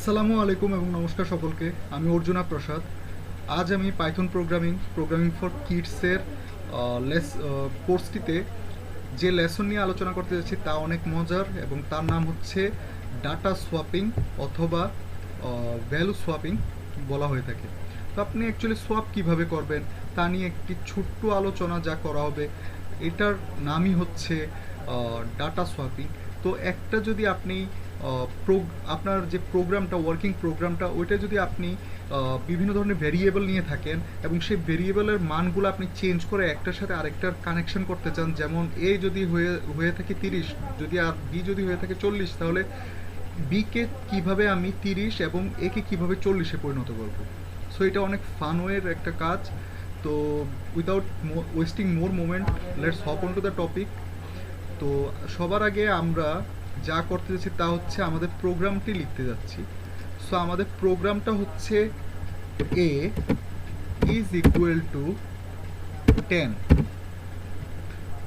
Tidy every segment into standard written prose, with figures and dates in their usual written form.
আসসালামু আলাইকুম এবং নমস্কার সকলকে। আমি অর্জুনা প্রসাদ। আজ আমি পাইথন প্রোগ্রামিং ফর কিডসের কোর্সটিতে যে লেসন নিয়ে আলোচনা করতে যাচ্ছি তা অনেক মজার এবং তার নাম হচ্ছে ডাটা সোয়াপিং অথবা ভ্যালু সোয়াপিং বলা হয়ে থাকে। তো আপনি অ্যাকচুয়ালি সোয়াপ কিভাবে করবেন তা নিয়ে একটি ছোট্ট আলোচনা যা করা হবে। এটার নামই হচ্ছে ডাটা সোয়াপিং। তো একটা যদি আপনি আপনার যে প্রোগ্রামটা ওয়ার্কিং প্রোগ্রামটা ওইটা যদি আপনি বিভিন্ন ধরনের ভেরিয়েবল নিয়ে থাকেন এবং সেই ভেরিয়েবলের মানগুলো আপনি চেঞ্জ করে একটার সাথে আরেকটার কানেকশন করতে চান, যেমন এ যদি হয়ে থাকে 30, যদি আর বি যদি হয়ে থাকে 40, তাহলে বিকে কিভাবে আমি 30 এবং একে কিভাবে 40-এ পরিণত করব। সো এটা অনেক ফান ওয়ের একটা কাজ। তো without wasting more moment, let's hop on to the topic. তো সবার আগে আমরা যা করতে যাচ্ছি তা হচ্ছে আমাদের প্রোগ্রামটি লিখতে যাচ্ছি। সো আমাদের প্রোগ্রামটা হচ্ছে এ ইজ ইকুয়াল টু 10।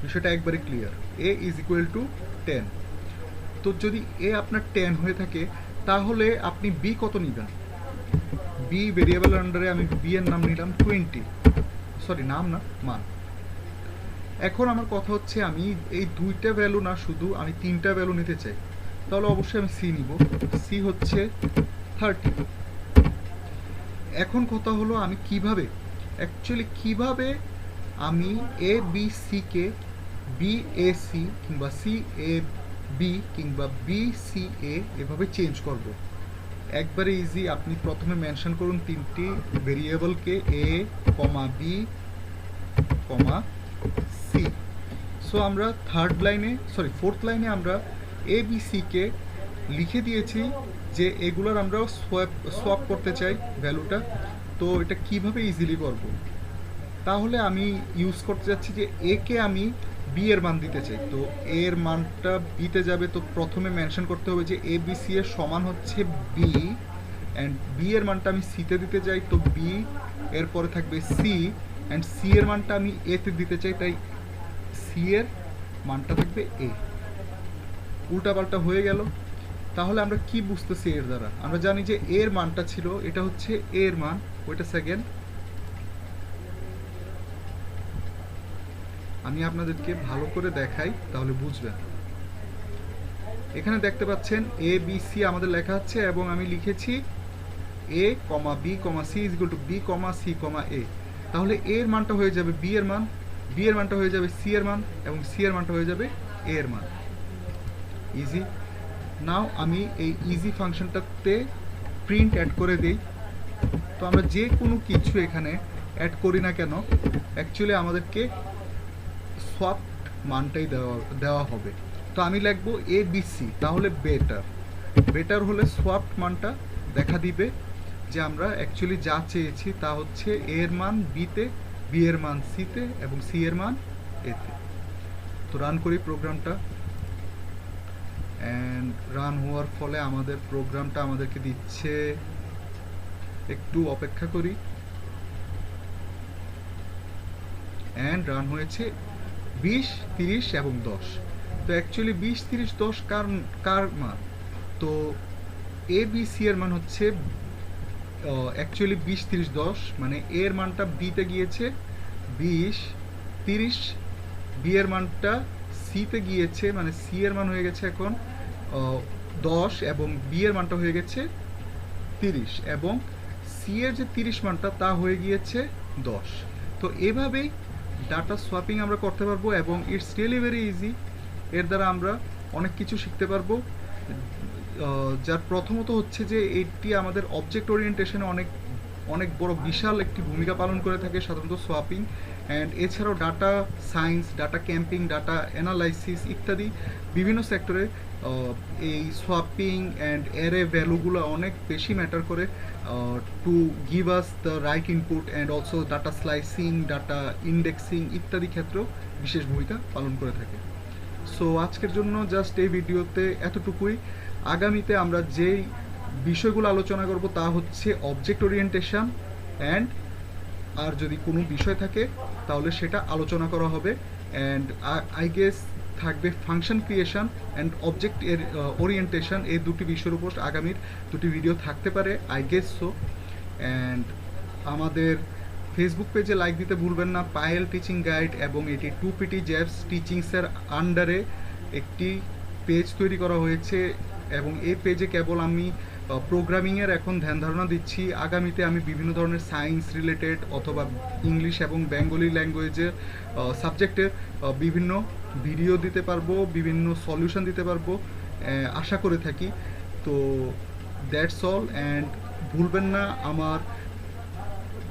বিষয়টা একবারে clear, A is equal two 10। তো যদি এ আপনার 10 হয়ে থাকে তাহলে আপনি বি কত নেবেন? বি ভেরিয়েবলের আন্ডারে আমি বি এর নাম নিলাম 20, সরি নাম না, মান। এখন আমার কথা হচ্ছে আমি এই দুইটা ভ্যালু না, শুধু আমি তিনটা ভ্যালু নিতে চাই, তাহলে অবশ্যই আমি সি নিব। সি হচ্ছে 30। এখন কথা হলো আমি কিভাবে আমি A B সিকে B A C কিংবা সি এ বি কিংবা বি সি এ এভাবে চেঞ্জ করব। একবারে ইজি। আপনি প্রথমে মেনশন করুন তিনটি ভেরিয়েবলকে, এ comma B comma C. So আমরা ফোর্থ লাইনে আমরা এ বি সিকে লিখে দিয়েছি যে এগুলোর আমরা সোয়াপ করতে চাই ভ্যালুটা। তো এটা কিভাবে ইজিলি করব? তাহলে আমি ইউজ করতে যাচ্ছি যে এ কে আমি বি এর মান দিতে চাই, তো এ এর মানটা বিতে যাবে। তো প্রথমে মেনশন করতে হবে যে এ বি সি এর সমান হচ্ছে বি, অ্যান্ড বি এর মানটা আমি সিতে দিতে চাই, তো বি এরপরে থাকবে সি, অ্যান্ড সি এর মানটা আমি এতে দিতে চাই, তাই সি এর মানটা থাকবে এ। উল্টাপাল্টা হয়ে গেল। তাহলে আমরা কি বুঝতেছি এর দ্বারা? আমরা জানি যে এর মানটা ছিল, এটা হচ্ছে এর মান। ওইটা সেকেন্ড, আমি আপনাদেরকে ভালো করে দেখাই তাহলে বুঝবেন। এখানে দেখতে পাচ্ছেন এ বি সি আমাদের লেখা আছে এবং আমি লিখেছি A comma B comma C is equal to B comma C comma A. তাহলে এর মানটা হয়ে যাবে বি এর মান, বি এর মানটা হয়ে যাবে সি এর মান এবং সি এর মানটা হয়ে যাবে এ এর মান। ইজি। নাও আমি এই ইজি ফাংশনটাতে প্রিন্ট অ্যাড করে দিই। তো আমরা যে কোনো কিছু এখানে অ্যাড করি না কেন, অ্যাকচুয়ালি আমাদেরকে সোয়াপ মানটাই দেওয়া হবে। তো আমি লিখবো এ বি সি, তাহলে বেটার হলে সোয়াপ মানটা দেখা দিবে যে আমরা অ্যাকচুয়ালি যা চেয়েছি তা হচ্ছে এ এর মান বিতে, বি এর মান সিতে এবং সি এর মান এতে। তো রান করি প্রোগ্রামটা, অ্যান্ড রান হওয়ার ফলে আমাদের প্রোগ্রামটা আমাদেরকে দিচ্ছে, একটু অপেক্ষা করি। অ্যান্ড রান হয়েছে 20, 30 এবং 10। তো অ্যাকচুয়ালি 20, 30, 10 কার মান? তো এ বি সি এর মান হচ্ছে অ্যাকচুয়ালি 20, 30, 10, মানে এর মানটা বিতে গিয়েছে 20, 30, বি এর মানটা সিতে গিয়েছে, মানে সি এর মান হয়ে গেছে এখন 10 এবং বি এর মানটা হয়ে গেছে 30 এবং সি এর যে 30 মানটা তা হয়ে গিয়েছে 10। তো এভাবেই ডাটা সোয়াপিং আমরা করতে পারবো এবং ইটস রিয়েলি ভেরি ইজি। এর দ্বারা আমরা অনেক কিছু শিখতে পারবো। যার প্রথমত হচ্ছে যে এটি আমাদের অবজেক্ট ওরিয়েন্টেশনে অনেক বড় বিশাল একটি ভূমিকা পালন করে থাকে সাধারণত সোয়াপিং। অ্যান্ড এছাড়াও data science, data camping, data analysis ইত্যাদি বিভিন্ন সেক্টরে এই সোয়াপিং অ্যান্ড অ্যারে ভ্যালুগুলো অনেক বেশি ম্যাটার করে to give us the right input, and also data slicing, data indexing ইত্যাদি ক্ষেত্রেও বিশেষ ভূমিকা পালন করে থাকে। সো আজকের জন্য জাস্ট এই ভিডিওতে এতটুকুই। আগামীতে আমরা যেই বিষয়গুলো আলোচনা করব তা হচ্ছে অবজেক্ট ওরিয়েন্টেশন, অ্যান্ড আর যদি কোনো বিষয় থাকে তাহলে সেটা আলোচনা করা হবে। অ্যান্ড আই গেস থাকবে ফাংশন ক্রিয়েশন অ্যান্ড অবজেক্ট এর ওরিয়েন্টেশন, এই দুটি বিষয়ের উপর আগামীর দুটি ভিডিও থাকতে পারে, আই গেস সো। অ্যান্ড আমাদের ফেসবুক পেজে লাইক দিতে ভুলবেন না। পায়েল টিচিং গাইড এবং এটি 2PT জ্যাবস টিচিংসের আন্ডারে একটি পেজ তৈরি করা হয়েছে, এবং এই পেজে কেবল আমি প্রোগ্রামিংয়ের এখন ধ্যান ধারণা দিচ্ছি। আগামীতে আমি বিভিন্ন ধরনের সায়েন্স রিলেটেড অথবা ইংলিশ এবং বেঙ্গলি ল্যাঙ্গুয়েজের সাবজেক্টের বিভিন্ন ভিডিও দিতে পারবো, বিভিন্ন সলিউশন দিতে পারবো আশা করে থাকি। তো দ্যাটস অল, অ্যান্ড ভুলবেন না আমার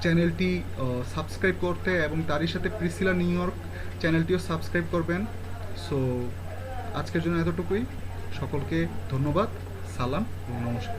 চ্যানেলটি সাবস্ক্রাইব করতে, এবং তারই সাথে প্রিসিলা নিউ ইয়র্ক চ্যানেলটিও সাবস্ক্রাইব করবেন। সো আজকের জন্য এতটুকুই। সকলকে ধন্যবাদ, সালাম এবং নমস্কার।